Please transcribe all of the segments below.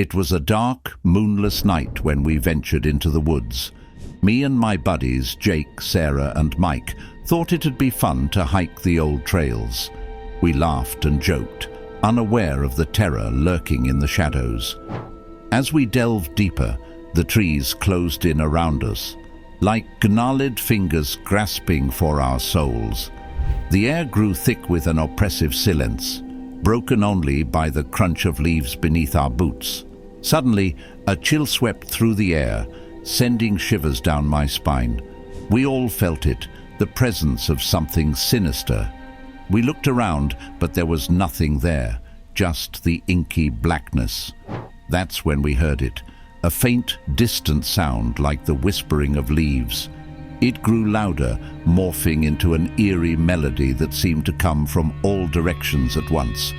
It was a dark, moonless night when we ventured into the woods. Me and my buddies, Jake, Sarah, and Mike, thought it'd be fun to hike the old trails. We laughed and joked, unaware of the terror lurking in the shadows. As we delved deeper, the trees closed in around us, like gnarled fingers grasping for our souls. The air grew thick with an oppressive silence, broken only by the crunch of leaves beneath our boots. Suddenly, a chill swept through the air, sending shivers down my spine. We all felt it, the presence of something sinister. We looked around, but there was nothing there, just the inky blackness. That's when we heard it, a faint, distant sound like the whispering of leaves. It grew louder, morphing into an eerie melody that seemed to come from all directions at once.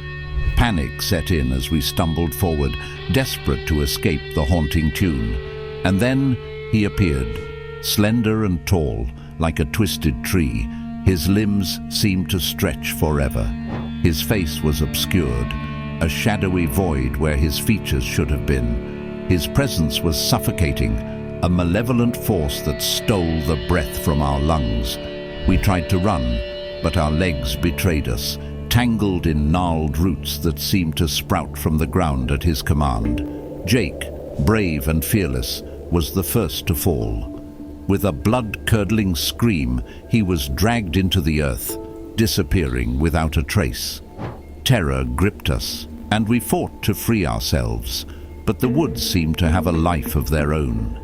Panic set in as we stumbled forward, desperate to escape the haunting tune. And then he appeared, slender and tall, like a twisted tree. His limbs seemed to stretch forever. His face was obscured, a shadowy void where his features should have been. His presence was suffocating, a malevolent force that stole the breath from our lungs. We tried to run, but our legs betrayed us, tangled in gnarled roots that seemed to sprout from the ground at his command. Jake, brave and fearless, was the first to fall. With a blood-curdling scream, he was dragged into the earth, disappearing without a trace. Terror gripped us, and we fought to free ourselves, but the woods seemed to have a life of their own.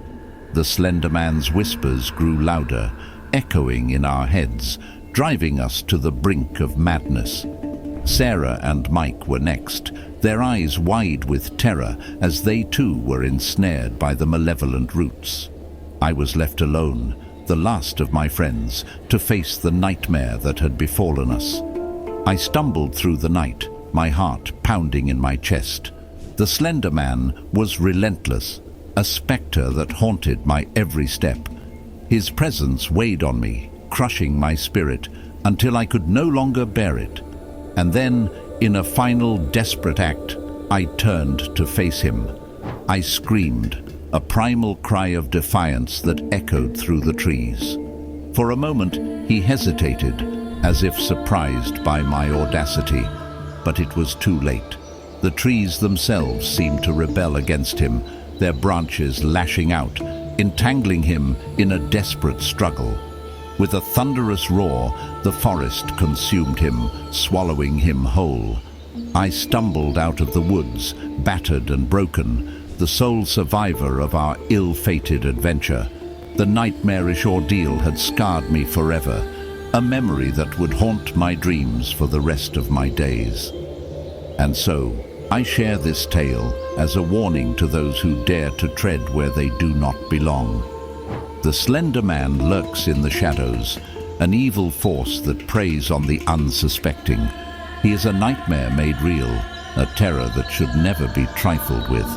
The Slender Man's whispers grew louder, echoing in our heads, driving us to the brink of madness. Sarah and Mike were next, their eyes wide with terror as they too were ensnared by the malevolent roots. I was left alone, the last of my friends, to face the nightmare that had befallen us. I stumbled through the night, my heart pounding in my chest. The Slender Man was relentless, a spectre that haunted my every step. His presence weighed on me, crushing my spirit until I could no longer bear it. And then, in a final desperate act, I turned to face him. I screamed, a primal cry of defiance that echoed through the trees. For a moment, he hesitated, as if surprised by my audacity, but it was too late. The trees themselves seemed to rebel against him, their branches lashing out, entangling him in a desperate struggle. With a thunderous roar, the forest consumed him, swallowing him whole. I stumbled out of the woods, battered and broken, the sole survivor of our ill-fated adventure. The nightmarish ordeal had scarred me forever, a memory that would haunt my dreams for the rest of my days. And so, I share this tale as a warning to those who dare to tread where they do not belong. The Slender Man lurks in the shadows, an evil force that preys on the unsuspecting. He is a nightmare made real, a terror that should never be trifled with.